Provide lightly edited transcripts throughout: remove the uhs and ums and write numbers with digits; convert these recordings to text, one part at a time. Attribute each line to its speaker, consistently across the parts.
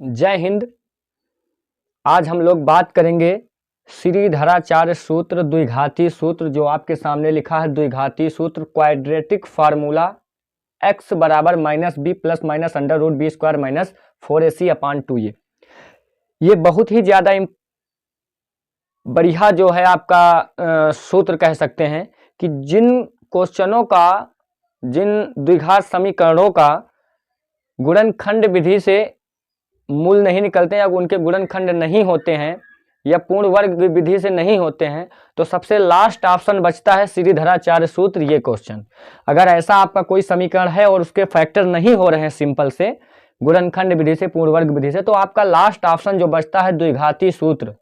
Speaker 1: जय हिंद। आज हम लोग बात करेंगे श्रीधराचार्य सूत्र, द्विघाती सूत्र, जो आपके सामने लिखा है द्विघाती सूत्र, क्वाड्रेटिक फार्मूला x बराबर -b plus minus under root B square minus 4ac/2a। ये बहुत ही ज़्यादा बढ़िया जो है आपका सूत्र कह सकते हैं कि जिन क्वेश्चनों का, जिन द्विघात समीकरणों का गुणनखंड विधि से मूल नहीं निकलते हैं या उनके गुणनखंड नहीं होते हैं या पूर्ण वर्ग विधि से नहीं होते हैं, तो सबसे लास्ट ऑप्शन बचता है श्रीधराचार्य सूत्र। ये क्वेश्चन अगर ऐसा आपका कोई समीकरण है और उसके फैक्टर नहीं हो रहे हैं सिंपल से गुणनखंड विधि से, पूर्ण वर्ग विधि से, तो आपका लास्ट ऑप्शन जो बचता है द्विघाती सूत्र,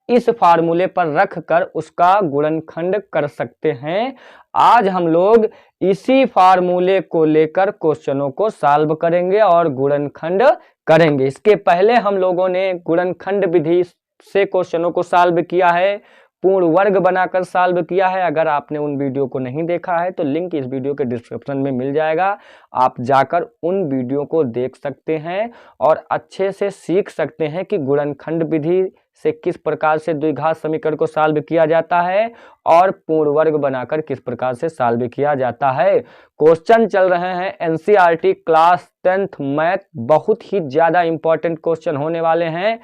Speaker 1: इस फार्मूले पर रख कर उसका गुणनखंड कर सकते हैं। आज हम लोग इसी फार्मूले को लेकर क्वेश्चनों को सॉल्व करेंगे और गुणनखंड करेंगे। इसके पहले हम लोगों ने गुणनखंड विधि से क्वेश्चनों को सॉल्व किया है, पूर्ण वर्ग बनाकर सॉल्व किया है। अगर आपने उन वीडियो को नहीं देखा है तो लिंक इस वीडियो के डिस्क्रिप्शन में मिल जाएगा, आप जाकर उन वीडियो को देख सकते हैं और अच्छे से सीख सकते हैं कि गुणनखंड विधि से किस प्रकार से द्विघात समीकरण को सॉल्व किया जाता है और पूर्ण वर्ग बनाकर किस प्रकार से सॉल्व किया जाता है। क्वेश्चन चल रहे हैं एनसीईआरटी क्लास 10th मैथ, बहुत ही ज्यादा इंपॉर्टेंट क्वेश्चन होने वाले हैं।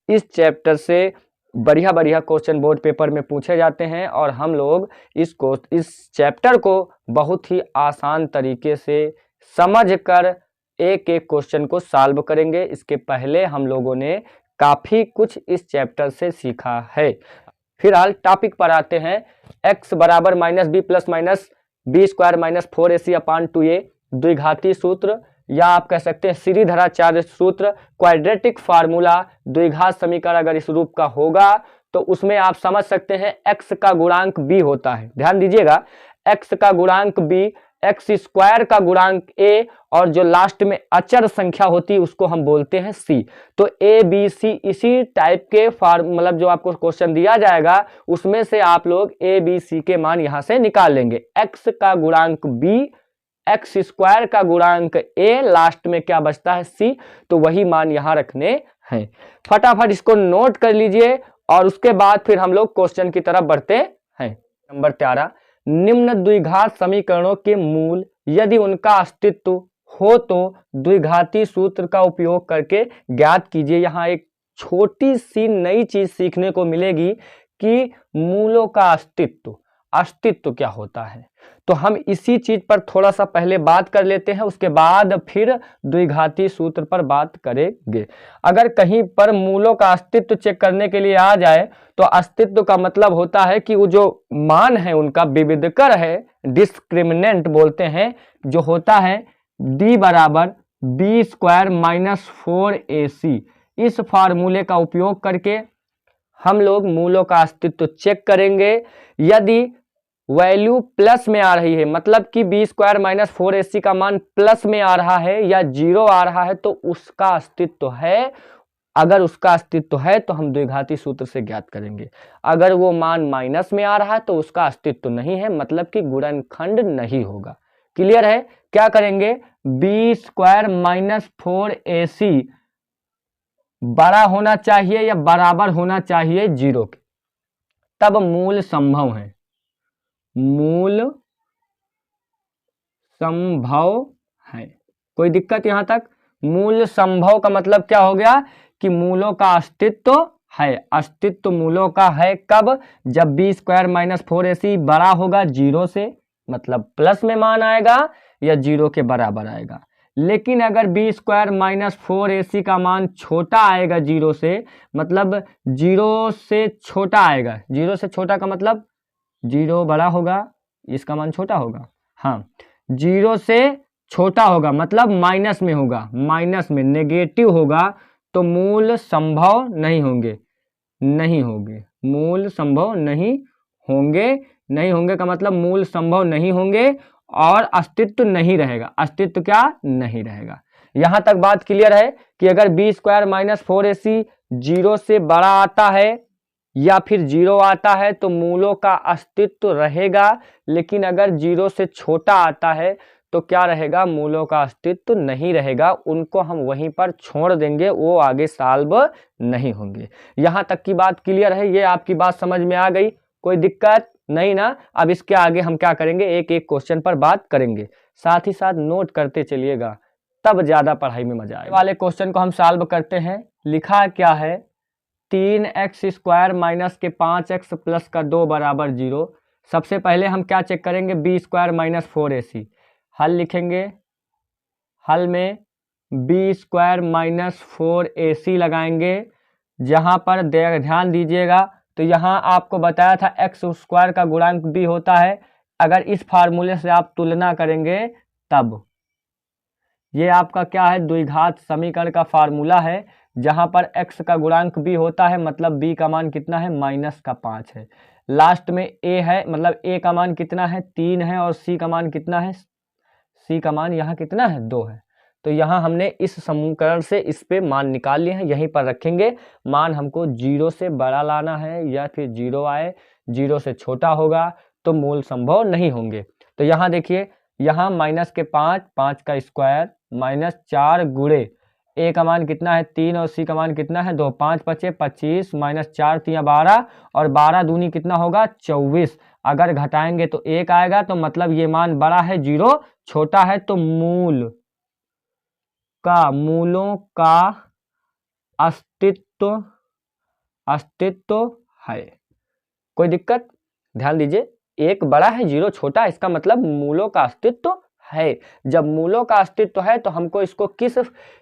Speaker 1: इस चैप्टर से बढ़िया बढ़िया क्वेश्चन बोर्ड पेपर में पूछे जाते हैं और हम लोग इस चैप्टर को बहुत ही आसान तरीके से समझकर एक एक क्वेश्चन को सॉल्व करेंगे। इसके पहले हम लोगों ने काफी कुछ इस चैप्टर से सीखा है। फिलहाल टॉपिक पर आते हैं। x बराबर -b plus minus B square minus 4ac/2a द्विघाती सूत्र, या आप कह सकते हैं श्रीधराचार्य सूत्र, क्वाड्रेटिक फार्मूला, द्विघात समीकरण अगर इस रूप का होगा तो उसमें आप समझ सकते हैं x का गुणांक b होता है। ध्यान दीजिएगा, x का गुणांक b, x स्क्वायर का गुणांक a और जो लास्ट में अचर संख्या होती है उसको हम बोलते हैं c। तो a b c इसी टाइप के मतलब जो आपको क्वेश्चन दिया जाएगा उसमें से आप लोग a b c के मान यहां से निकाल लेंगे। x का गुणांक b, x स्क्वायर का गुणांक a, लास्ट में क्या बचता है c, तो वही मान यहां रखने हैं। फटाफट इसको नोट कर लीजिए और उसके बाद फिर हम लोग क्वेश्चन की तरफ बढ़ते हैं। नंबर 13, निम्न द्विघात समीकरणों के मूल यदि उनका अस्तित्व हो तो द्विघाती सूत्र का उपयोग करके ज्ञात कीजिए। यहाँ एक छोटी सी नई चीज सीखने को मिलेगी कि मूलों का अस्तित्व क्या होता है। तो हम इसी चीज पर थोड़ा सा पहले बात कर लेते हैं, उसके बाद फिर द्विघाती सूत्र पर बात करेंगे। अगर कहीं पर मूलों का अस्तित्व चेक करने के लिए आ जाए तो अस्तित्व का मतलब होता है कि वो जो मान है उनका विविधकर है, डिस्क्रिमिनेंट बोलते हैं, जो होता है d बराबर बी स्क्वायर माइनस 4ac। इस फार्मूले का उपयोग करके हम लोग मूलों का अस्तित्व चेक करेंगे। यदि वैल्यू प्लस में आ रही है, मतलब कि बी स्क्वायर माइनस 4ac का मान प्लस में आ रहा है या 0 आ रहा है, तो उसका अस्तित्व है। अगर उसका अस्तित्व है तो हम द्विघाती सूत्र से ज्ञात करेंगे। अगर वो मान माइनस में आ रहा है तो उसका अस्तित्व नहीं है, मतलब कि गुणनखंड नहीं होगा। क्लियर है? क्या करेंगे, बी स्क्वायर माइनस 4ac बड़ा होना चाहिए या बराबर होना चाहिए 0 के, तब मूल संभव है। मूल संभव है, कोई दिक्कत यहां तक? मूल संभव का मतलब क्या हो गया कि मूलों का अस्तित्व है। अस्तित्व मूलों का है कब? जब बी स्क्वायर माइनस 4ac बड़ा होगा 0 से, मतलब प्लस में मान आएगा या 0 के बराबर आएगा। लेकिन अगर बी स्क्वायर माइनस 4ac का मान छोटा आएगा 0 से, मतलब 0 से छोटा आएगा, 0 से छोटा का मतलब 0 बड़ा होगा, इसका मान छोटा होगा। हाँ, 0 से छोटा होगा मतलब माइनस में होगा, माइनस में नेगेटिव होगा, तो मूल संभव नहीं होंगे, मूल संभव नहीं होंगे का मतलब मूल संभव नहीं होंगे और अस्तित्व नहीं रहेगा। अस्तित्व क्या नहीं रहेगा। यहां तक बात क्लियर है कि अगर बी स्क्वायर माइनस 4ac 0 से बड़ा आता है या फिर 0 आता है तो मूलों का अस्तित्व रहेगा, लेकिन अगर 0 से छोटा आता है तो क्या रहेगा, मूलों का अस्तित्व नहीं रहेगा, उनको हम वहीं पर छोड़ देंगे, वो आगे सॉल्व नहीं होंगे। यहाँ तक की बात क्लियर है, ये आपकी बात समझ में आ गई, कोई दिक्कत नहीं ना। अब इसके आगे हम क्या करेंगे, एक एक क्वेश्चन पर बात करेंगे, साथ ही साथ नोट करते चलिएगा, तब ज्यादा पढ़ाई में मजा आएगा। वाले क्वेश्चन को हम सॉल्व करते हैं। लिखा क्या है, 3x² माइनस के 5x प्लस का 2 बराबर 0। सबसे पहले हम क्या चेक करेंगे, b² माइनस 4ac। हल लिखेंगे, हल में b² माइनस 4ac लगाएंगे। जहां पर ध्यान दीजिएगा, तो यहाँ आपको बताया था x² का गुणांक b होता है। अगर इस फार्मूले से आप तुलना करेंगे तब ये आपका क्या है, द्विघात समीकरण का फार्मूला है, जहां पर x का गुणांक b होता है, मतलब b का मान कितना है, -5 है। लास्ट में a है, मतलब a का मान कितना है, 3 है, और c का मान कितना है, c का मान यहाँ कितना है, 2 है। तो यहाँ हमने इस समीकरण से इस पे मान निकाल लिए हैं, यहीं पर रखेंगे। मान हमको 0 से बड़ा लाना है, या फिर 0 आए, 0 से छोटा होगा तो मूल संभव नहीं होंगे। तो यहाँ देखिए, यहाँ -5, 5 का स्क्वायर -4 गुणे a का मान कितना है, 3, और c का मान कितना है, 2, 5 बचे 25, -4 3 12, और 12 दूनी कितना होगा, 24। अगर घटाएंगे तो 1 आएगा, तो मतलब ये मान बड़ा है, 0 छोटा है, तो मूलों का अस्तित्व है। कोई दिक्कत, ध्यान दीजिए, 1 बड़ा है, 0 छोटा, इसका मतलब मूलों का अस्तित्व है। जब मूलों का अस्तित्व है तो हमको इसको किस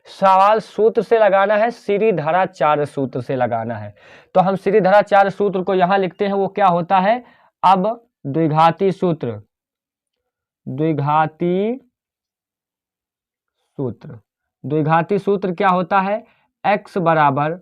Speaker 1: सवाल सूत्र से लगाना है, श्रीधराचार्य सूत्र से लगाना है। तो हम श्रीधराचार्य सूत्र को यहां लिखते हैं, वो क्या होता है, अब द्विघाती सूत्र क्या होता है, x बराबर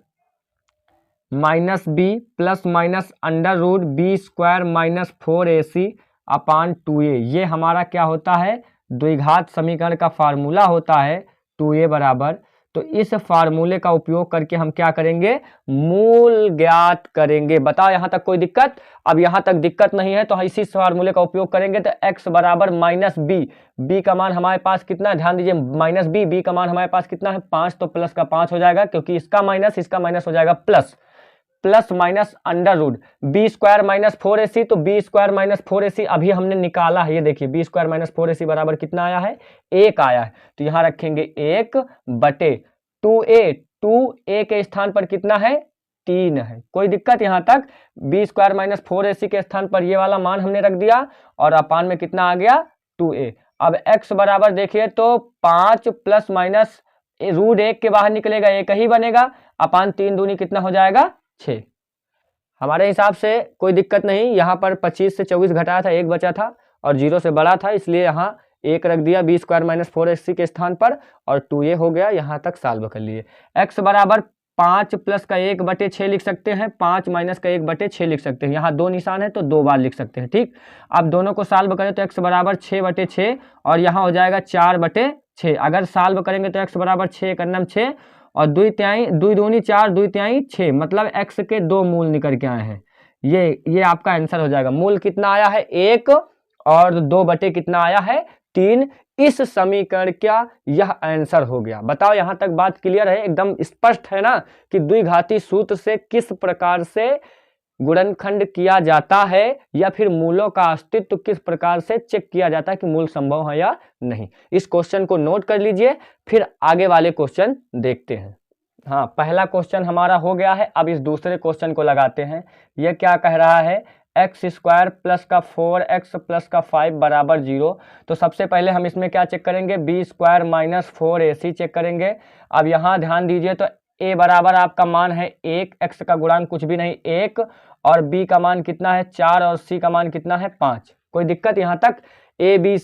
Speaker 1: -b plus minus √b² minus 4ac upon 2a। ये हमारा क्या होता है, द्विघात समीकरण का फार्मूला होता है, 2a बराबर। तो इस फार्मूले का उपयोग करके हम क्या करेंगे, मूल ज्ञात करेंगे। बताओ यहाँ तक कोई दिक्कत? अब यहाँ तक दिक्कत नहीं है, तो हम इसी फार्मूले का उपयोग करेंगे। तो x बराबर -b, b का मान हमारे पास कितना है, ध्यान दीजिए, -b, b का मान हमारे पास कितना है, 5, तो प्लस का 5 हो जाएगा, क्योंकि इसका माइनस हो जाएगा plus minus √b² minus 4ac। तो b² माइनस 4ac अभी हमने निकाला है, ये देखिए, b² माइनस 4ac बराबर कितना आया है, 1 आया है। तो यहाँ रखेंगे 1 बटे 2a के स्थान पर कितना है, 3 है। कोई दिक्कत यहाँ तक? b² माइनस 4ac के स्थान पर ये वाला मान हमने रख दिया, और अपान में कितना आ गया, 2a। अब x बराबर देखिए, तो 5 प्लस माइनस √1 के बाहर निकलेगा, 1 ही बनेगा, अपान 3 दूनी कितना हो जाएगा, 6। हमारे हिसाब से कोई दिक्कत नहीं। यहाँ पर 25 से 24 घटाया था, 1 बचा था, और 0 से बड़ा था, इसलिए यहाँ 1 रख दिया b² माइनस 4ac के स्थान पर, और 2a हो गया। यहाँ तक सॉल्व कर लिए। x बराबर 5 प्लस का 1 बटे 6 लिख सकते हैं, 5 माइनस का 1 बटे 6 लिख सकते हैं। यहाँ 2 निशान है तो 2 बार लिख सकते हैं, ठीक। अब दोनों को सॉल्व करें तो x बराबर 6 बटे 6, और यहाँ हो जाएगा 4 बटे 6। अगर सॉल्व करेंगे तो x बराबर 6 का नम 6, और 2 दूनी 4, 2 तिहाई 6, मतलब x के 2 मूल निकल के आए हैं। ये आपका आंसर हो जाएगा। मूल कितना आया है, 1, और 2 बटे कितना आया है, 3। इस समीकरण का यह आंसर हो गया। बताओ यहाँ तक बात क्लियर है, एकदम स्पष्ट है ना, कि द्विघाती सूत्र से किस प्रकार से गुणनखंड किया जाता है, या फिर मूलों का अस्तित्व किस प्रकार से चेक किया जाता है कि मूल संभव है या नहीं। इस क्वेश्चन को नोट कर लीजिए, फिर आगे वाले क्वेश्चन देखते हैं। हाँ, पहला क्वेश्चन हमारा हो गया है। अब इस दूसरे क्वेश्चन को लगाते हैं। यह क्या कह रहा है, x² प्लस का 4x प्लस का 5 बराबर 0। तो सबसे पहले हम इसमें क्या चेक करेंगे, b² माइनस 4ac चेक करेंगे। अब यहाँ ध्यान दीजिए, तो a बराबर आपका मान है 1, x का गुणांक कुछ भी नहीं 1, और b का मान कितना है 4, और c का मान कितना है 5। कोई दिक्कत यहाँ तक? a b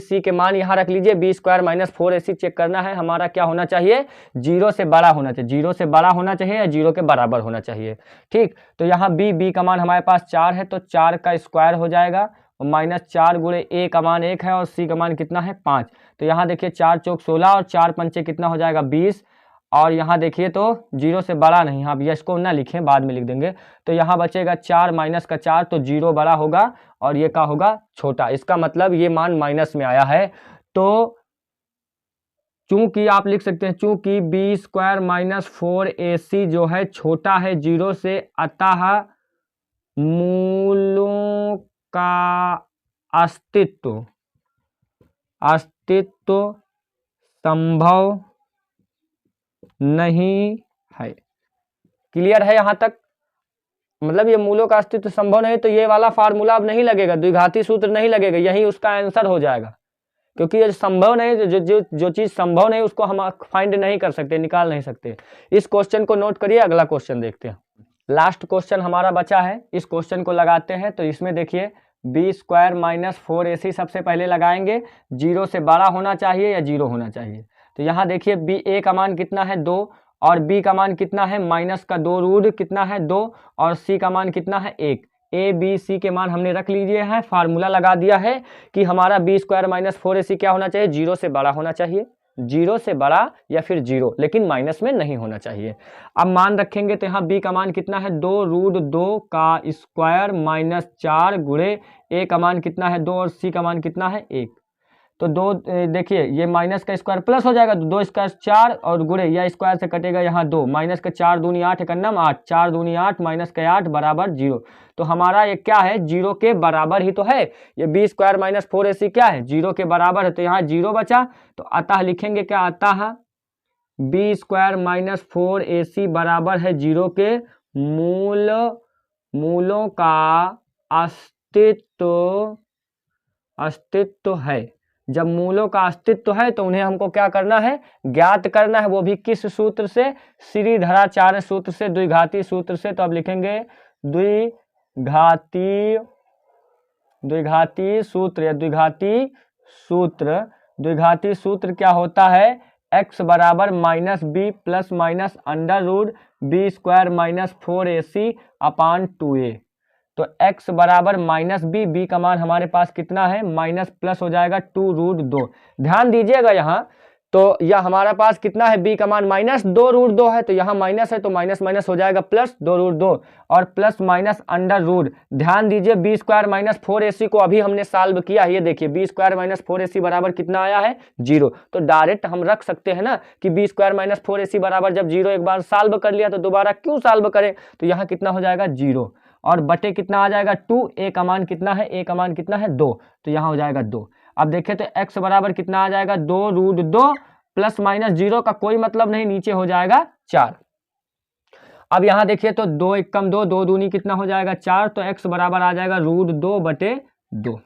Speaker 1: c के मान यहाँ रख लीजिए। b² माइनस 4ac चेक करना है, हमारा क्या होना चाहिए, 0 से बड़ा होना चाहिए, 0 से बड़ा होना चाहिए या 0 के बराबर होना चाहिए, ठीक। तो यहाँ b का मान हमारे पास 4 है, तो 4 का स्क्वायर हो जाएगा, -4 गुणे a का मान 1 है, और c का मान कितना है 5। तो यहाँ देखिए 4 चौक 16, और 4 पंचे कितना हो जाएगा 20। और यहाँ देखिए तो 0 से बड़ा नहीं, आप यश को ना लिखें, बाद में लिख देंगे। तो यहाँ बचेगा 4 माइनस का 4, तो 0 बड़ा होगा और ये क्या होगा, छोटा। इसका मतलब ये मान माइनस में आया है। तो चूंकि आप लिख सकते हैं चूंकि बी स्क्वायर माइनस 4ac जो है छोटा है 0 से, अतः मूलों का अस्तित्व संभव नहीं है। क्लियर है यहाँ तक? मतलब ये मूलों का अस्तित्व संभव नहीं, तो ये वाला फार्मूला अब नहीं लगेगा, द्विघाती सूत्र नहीं लगेगा, यही उसका आंसर हो जाएगा। क्योंकि ये संभव नहीं, जो चीज संभव नहीं उसको हम फाइंड नहीं कर सकते, निकाल नहीं सकते। इस क्वेश्चन को नोट करिए, अगला क्वेश्चन देखते हैं। लास्ट क्वेश्चन हमारा बचा है, इस क्वेश्चन को लगाते हैं। तो इसमें देखिए बी स्क्वायर माइनस 4ac सबसे पहले लगाएंगे, 0 से बड़ा होना चाहिए या 0 होना चाहिए। तो यहाँ देखिए बी ए का मान कितना है 2 और बी का मान कितना है माइनस का 2 रूट कितना है 2 और सी का मान कितना है 1। ए बी सी के मान हमने रख लीजिए हैं, फार्मूला लगा दिया है कि हमारा बी स्क्वायर माइनस 4ac क्या होना चाहिए, 0 से बड़ा होना चाहिए, 0 से बड़ा या फिर 0, लेकिन माइनस में नहीं होना चाहिए। अब मान रखेंगे तो यहाँ b का मान कितना है 2 रूट 2 का स्क्वायर माइनस 4 गुणे a का मान कितना है 2 और c का मान कितना है 1। तो 2 देखिए ये माइनस का स्क्वायर प्लस हो जाएगा, तो 2 स्क्वायर 4 और गुणे या स्क्वायर से कटेगा यहाँ 2, माइनस का 4 दूनी 8 एकन्नम 8, 4 दूनी 8 माइनस का 8 बराबर 0। तो हमारा ये क्या है, 0 के बराबर ही तो है। ये बी स्क्वायर माइनस 4ac क्या है, 0 के बराबर है, तो यहाँ 0 बचा। तो अतः लिखेंगे क्या, अतः बी स्क्वायर माइनस 4ac बराबर है 0 के मूलों का अस्तित्व है। जब मूलों का अस्तित्व है तो उन्हें हमको क्या करना है, ज्ञात करना है, वो भी किस सूत्र से, श्रीधराचार्य सूत्र से, द्विघाती सूत्र से। तो अब लिखेंगे द्विघाती सूत्र या द्विघाती सूत्र क्या होता है, x बराबर minus B plus minus under root B square minus 4ac upon 2a। तो x बराबर माइनस बी का मान हमारे पास कितना है माइनस प्लस हो जाएगा 2 रूट 2। ध्यान दीजिएगा यहाँ, तो यह हमारा पास कितना है, b का मान माइनस 2 रूट 2 है, तो यहाँ माइनस है तो माइनस माइनस हो जाएगा प्लस 2 रूट 2 और प्लस माइनस अंडर रूट। ध्यान दीजिए बी स्क्वायर माइनस 4ac को अभी हमने सॉल्व किया है, ये देखिए बी स्क्वायर माइनस 4ac बराबर कितना आया है 0। तो डायरेक्ट हम रख सकते हैं ना कि बी स्क्वायर माइनस 4ac बराबर जब 0 एक बार सॉल्व कर लिया तो दोबारा क्यों सॉल्व करें। तो यहाँ कितना हो जाएगा 0 और बटे कितना आ जाएगा 2, a का मान कितना है, a का मान कितना है 2, तो यहाँ हो जाएगा 2। अब देखें तो x बराबर कितना आ जाएगा 2 रूट 2 प्लस माइनस 0 का कोई मतलब नहीं, नीचे हो जाएगा 4। अब यहाँ देखिए तो 2 एक कम 2, 2 दूनी कितना हो जाएगा 4, तो x बराबर आ जाएगा रूट 2 बटे 2।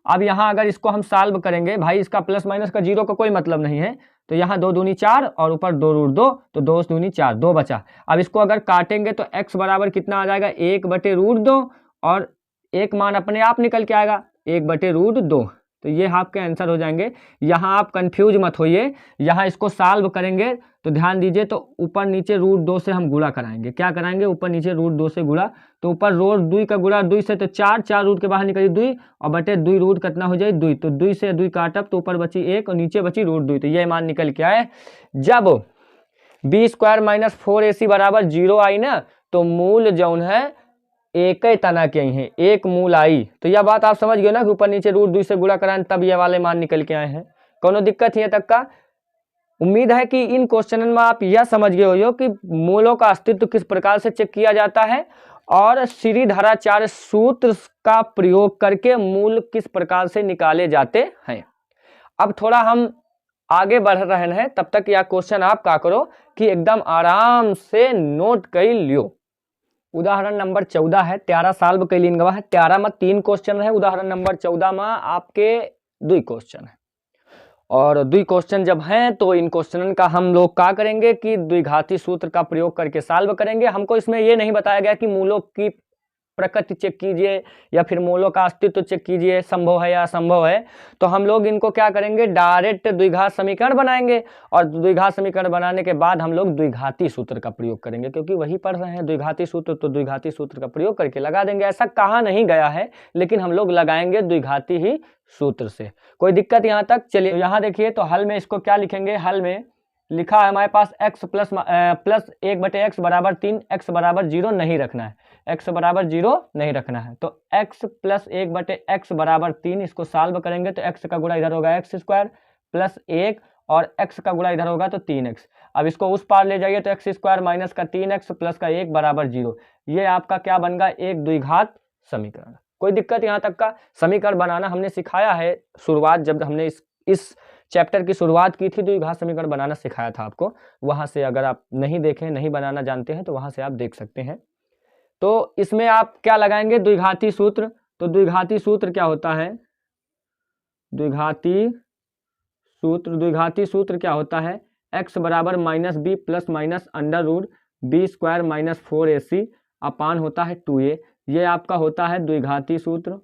Speaker 1: अब यहाँ अगर इसको हम सॉल्व करेंगे, भाई इसका प्लस माइनस का 0 का कोई मतलब नहीं है, तो यहाँ 2 दूनी 4 और ऊपर 2 रूट 2, तो 2 दूनी 4, 2 बचा। अब इसको अगर काटेंगे तो x बराबर कितना आ जाएगा 1 बटे रूट 2 और एक मान अपने आप निकल के आएगा 1 बटे रूट 2। तो ये आपके आंसर हो जाएंगे। यहाँ आप कंफ्यूज मत होइए, यहाँ इसको सॉल्व करेंगे तो ध्यान दीजिए, तो ऊपर नीचे रूट 2 से हम गुणा कराएंगे। क्या कराएंगे, ऊपर नीचे रूट 2 से गुणा, तो ऊपर रूट 2 का गुणा 2 से तो 4, 4 रूट के बाहर निकली 2 और बटे 2 रूट कितना हो जाए 2, तो 2 से 2 काटब तो ऊपर बची 1 और नीचे बची रूट 2। तो ये मान निकल के आए। जब बी स्क्वायर माइनस 4ac बराबर 0 आई ना, तो मूल जौन है एक ही तना के ही है, एक मूल आई। तो यह बात आप समझ गए ना कि ऊपर नीचे रूट 2 से गुणा कराएं तब ये वाले मान निकल के आए हैं। कोनो दिक्कत है तक का? उम्मीद है कि इन क्वेश्चन में आप यह समझ गए हो कि मूलों का अस्तित्व किस प्रकार से चेक किया जाता है और श्रीधराचार्य सूत्र का प्रयोग करके मूल किस प्रकार से निकाले जाते हैं। अब थोड़ा हम आगे बढ़ रहे हैं, तब तक यह क्वेश्चन आप क्या करो कि एकदम आराम से नोट कर लियो। उदाहरण नंबर 14 है, 13 सॉल्व कर लीन गवा है। 13 में 3 क्वेश्चन है, उदाहरण नंबर 14 में आपके 2 क्वेश्चन है। और 2 क्वेश्चन जब हैं तो इन क्वेश्चन का हम लोग क्या करेंगे कि द्विघाती सूत्र का प्रयोग करके सॉल्व करेंगे। हमको इसमें ये नहीं बताया गया कि मूलों की प्रकृति चेक कीजिए या फिर मूलों का अस्तित्व चेक कीजिए, संभव है या असंभव है। तो हम लोग इनको क्या करेंगे, डायरेक्ट द्विघात समीकरण बनाएंगे और द्विघात समीकरण बनाने के बाद हम लोग द्विघाती सूत्र का प्रयोग करेंगे, क्योंकि वही पढ़ रहे हैं द्विघाती सूत्र, तो द्विघाती सूत्र का प्रयोग करके लगा देंगे। ऐसा कहा नहीं गया है, लेकिन हम लोग लगाएंगे द्विघाती ही सूत्र से। कोई दिक्कत यहाँ तक? चलिए यहाँ देखिए, तो हल में इसको क्या लिखेंगे, हल में लिखा है हमारे पास x प्लस 1/x बराबर 3, x बराबर 0 नहीं रखना है, x बराबर 0 नहीं रखना है। तो x प्लस 1/x बराबर 3, इसको सॉल्व करेंगे तो x का गुणा इधर होगा x² प्लस 1 और x का गुणा इधर होगा तो 3x। अब इसको उस पार ले जाइए तो x² माइनस का 3x प्लस का 1 बराबर 0। ये आपका क्या बन गया, एक द्विघात समीकरण। कोई दिक्कत यहाँ तक का? समीकरण बनाना हमने सिखाया है, शुरुआत जब हमने इस चैप्टर की शुरुआत की थी द्विघात समीकरण बनाना सिखाया था आपको, वहां से अगर आप नहीं देखें, नहीं बनाना जानते हैं तो वहां से आप देख सकते हैं। तो इसमें आप क्या लगाएंगे, द्विघाती सूत्र। तो द्विघाती सूत्र क्या होता है, द्विघाती सूत्र क्या होता है, x बराबर minus B plus minus under root b² minus 4ac upon होता है 2a। ये आपका होता है द्विघाती सूत्र।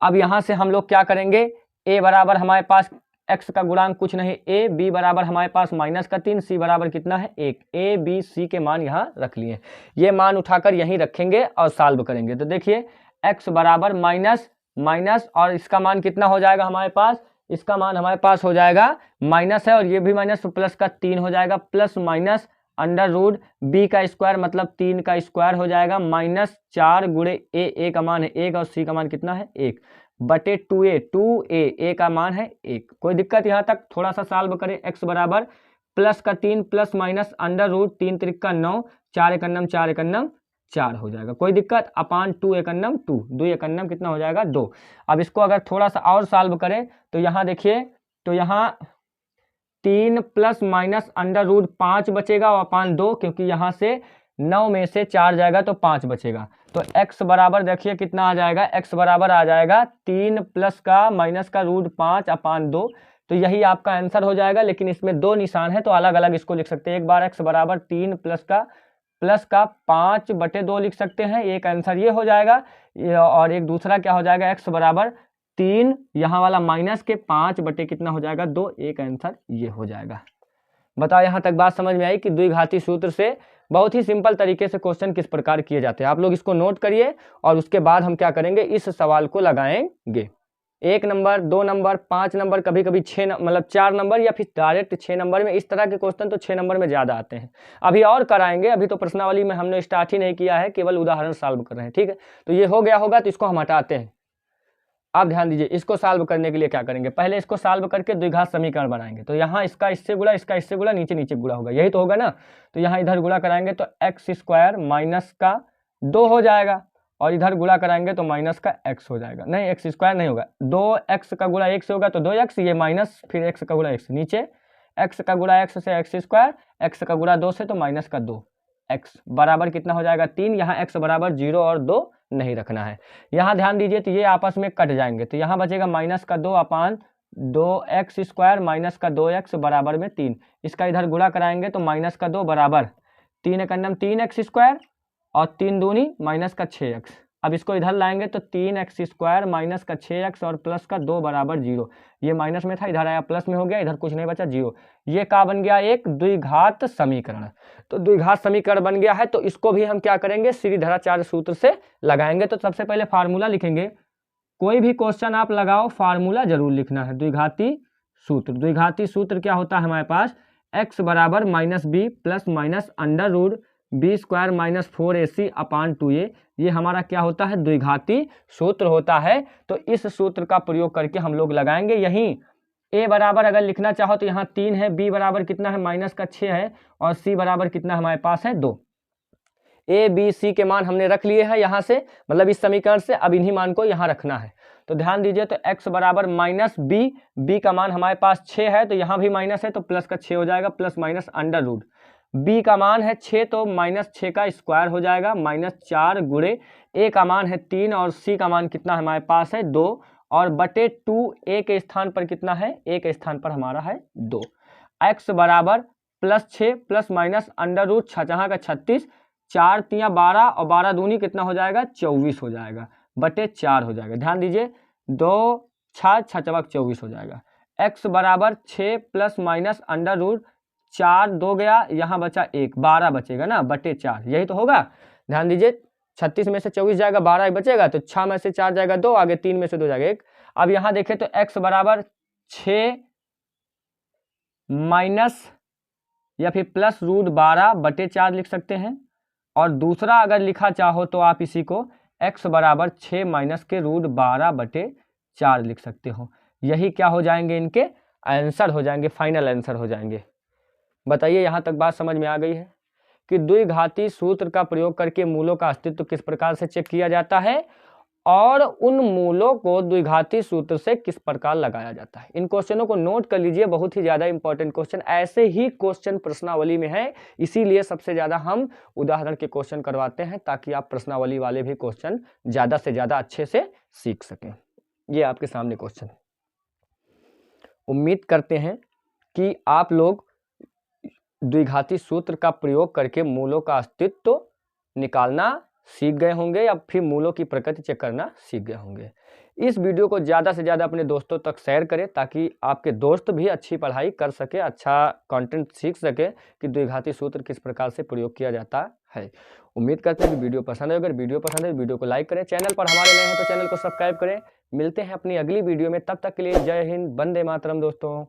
Speaker 1: अब यहां से हम लोग क्या करेंगे, a बराबर हमारे पास x का गुणांक कुछ नहीं a, b बराबर हमारे पास माइनस का 3, c बराबर कितना है 1। a b c के मान यहाँ रख लिए, ये मान उठाकर यहीं रखेंगे और सॉल्व करेंगे। तो देखिए x बराबर माइनस और इसका मान कितना हो जाएगा हमारे पास, इसका मान हमारे पास हो जाएगा माइनस है और ये भी माइनस, तो प्लस का 3 हो जाएगा, plus minus under root b का स्क्वायर मतलब 3 का स्क्वायर हो जाएगा, माइनस 4 गुणे a का मान है 1 और c का मान कितना है 1 बटे 2a का मान है 1। कोई दिक्कत यहाँ तक? थोड़ा सा सॉल्व करें। x बराबर प्लस का 3 प्लस माइनस अंडर रूट 3 त्रिक का 9, 4 एकन्नम 4 एकन्नम 4 हो जाएगा। कोई दिक्कत? अपान 2 एकन्नम 2, 2 एकन्नम कितना हो जाएगा 2। अब इसको अगर थोड़ा सा और सॉल्व करें तो यहाँ देखिए, तो यहाँ 3 प्लस माइनस अंडर रूट 5 बचेगा और अपान 2, क्योंकि यहाँ से 9 में से 4 जाएगा तो 5 बचेगा। तो x बराबर देखिए कितना आ जाएगा, x बराबर आ जाएगा 3 प्लस का माइनस का रूट 5 अपान 2। तो यही आपका आंसर हो जाएगा, लेकिन इसमें दो निशान है तो अलग अलग इसको लिख सकते हैं। एक बार x बराबर 3 प्लस का 5 बटे 2 लिख सकते हैं, एक आंसर ये हो जाएगा। और एक दूसरा क्या हो जाएगा, x बराबर 3 यहाँ वाला माइनस के 5 बटे कितना हो जाएगा 2, एक आंसर ये हो जाएगा। बताओ यहाँ तक बात समझ में आई कि द्विघाती सूत्र से बहुत ही सिंपल तरीके से क्वेश्चन किस प्रकार किए जाते हैं। आप लोग इसको नोट करिए और उसके बाद हम क्या करेंगे, इस सवाल को लगाएंगे। 1 नंबर, 2 नंबर, 5 नंबर, कभी कभी 6 मतलब 4 नंबर या फिर डायरेक्ट 6 नंबर में। इस तरह के क्वेश्चन तो 6 नंबर में ज़्यादा आते हैं। अभी और कराएंगे, अभी तो प्रश्नावली में हमने स्टार्ट ही नहीं किया है, केवल उदाहरण सॉल्व कर रहे हैं। ठीक है, तो ये हो गया होगा तो इसको हम हटाते हैं। आप ध्यान दीजिए, इसको सॉल्व करने के लिए क्या करेंगे, पहले इसको सॉल्व करके द्विघात समीकरण बनाएंगे। तो यहाँ इसका इससे गुणा, इसका इससे गुणा, नीचे नीचे गुणा होगा, यही तो होगा ना। तो यहाँ इधर गुणा कराएंगे तो x² माइनस का 2 हो जाएगा और इधर गुणा कराएंगे तो माइनस का x हो जाएगा। नहीं, x² नहीं होगा, 2x का गुणा 1 से होगा तो 2x, ये माइनस फिर x का गुणा 1 से, नीचे x का गुणा x से x², x का गुणा 2 से तो माइनस का 2, x बराबर कितना हो जाएगा 3। यहाँ x बराबर 0 और 2 नहीं रखना है। यहाँ ध्यान दीजिए तो ये आपस में कट जाएंगे, तो यहाँ बचेगा माइनस का 2 अपान 2x² माइनस का 2x बराबर में 3। इसका इधर गुणा कराएंगे तो माइनस का 2 बराबर 3 एकन्नम 3x² और 3 दूनी माइनस का 6x। अब इसको इधर लाएंगे तो 3x² माइनस का 6x और प्लस का 2 बराबर 0। ये माइनस में था, इधर आया प्लस में हो गया, इधर कुछ नहीं बचा 0। ये क्या बन गया, एक द्विघात समीकरण। तो द्विघात समीकरण बन गया है, तो इसको भी हम क्या करेंगे, श्रीधराचार्य सूत्र से लगाएंगे। तो सबसे पहले फार्मूला लिखेंगे। कोई भी क्वेश्चन आप लगाओ फार्मूला जरूर लिखना है। द्विघाती सूत्र क्या होता है हमारे पास, x बराबर minus B plus minus under root b² minus 4ac upon 2a। ये हमारा क्या होता है, द्विघाती सूत्र होता है। तो इस सूत्र का प्रयोग करके हम लोग लगाएंगे। यहीं a बराबर अगर लिखना चाहो तो यहाँ 3 है, b बराबर कितना है माइनस का 6 है और c बराबर कितना हमारे पास है 2। a b c के मान हमने रख लिए हैं यहाँ से, मतलब इस समीकरण से। अब इन्हीं मान को यहाँ रखना है। तो ध्यान दीजिए, तो x बराबर माइनस b का मान हमारे पास 6 है तो यहाँ भी माइनस है तो प्लस का 6 हो जाएगा, plus minus under root b का मान है 6 तो माइनस 6 का स्क्वायर हो जाएगा, माइनस 4 गुणे a का मान है 3 और c का मान कितना हमारे पास है 2 और बटे 2 a के स्थान पर कितना है, a के स्थान पर हमारा है 2। x बराबर plus 6 plus minus under root 6 का 36, 4 तियाँ 12 और 12 दूनी कितना हो जाएगा 24 हो जाएगा, बटे 4 हो जाएगा। ध्यान दीजिए, 2 6 6 24 हो जाएगा। x बराबर 6 प्लस माइनस अंडर रूट 4 2 गया, यहाँ बचा 1, 12 बचेगा ना, बटे 4, यही तो होगा। ध्यान दीजिए, 36 में से 24 जाएगा, 12 बचेगा तो 6 में से 4 जाएगा 2, आगे 3 में से 2 जाएगा 1। अब यहाँ देखें तो x बराबर 6 माइनस या फिर प्लस √12/4 लिख सकते हैं। और दूसरा अगर लिखा चाहो तो आप इसी को x बराबर 6 माइनस के √12/4 लिख सकते हो। यही क्या हो जाएंगे, इनके आंसर हो जाएंगे, फाइनल आंसर हो जाएंगे। बताइए यहाँ तक बात समझ में आ गई है कि द्विघाती सूत्र का प्रयोग करके मूलों का अस्तित्व किस प्रकार से चेक किया जाता है और उन मूलों को द्विघाती सूत्र से किस प्रकार लगाया जाता है। इन क्वेश्चनों को नोट कर लीजिए, बहुत ही ज्यादा इंपॉर्टेंट क्वेश्चन, ऐसे ही क्वेश्चन प्रश्नावली में है, इसीलिए सबसे ज्यादा हम उदाहरण के क्वेश्चन करवाते हैं ताकि आप प्रश्नावली वाले भी क्वेश्चन ज्यादा से ज्यादा अच्छे से सीख सकें। ये आपके सामने क्वेश्चन। उम्मीद करते हैं कि आप लोग द्विघाती सूत्र का प्रयोग करके मूलों का अस्तित्व निकालना सीख गए होंगे या फिर मूलों की प्रकृति चेक करना सीख गए होंगे। इस वीडियो को ज़्यादा से ज़्यादा अपने दोस्तों तक शेयर करें ताकि आपके दोस्त भी अच्छी पढ़ाई कर सके, अच्छा कंटेंट सीख सके कि द्विघाती सूत्र किस प्रकार से प्रयोग किया जाता है। उम्मीद करते हैं कि वीडियो पसंद है। अगर वीडियो पसंद है तो वीडियो को लाइक करें, चैनल पर हमारे नए हैं तो चैनल को सब्सक्राइब करें। मिलते हैं अपनी अगली वीडियो में, तब तक के लिए जय हिंद, वंदे मातरम दोस्तों।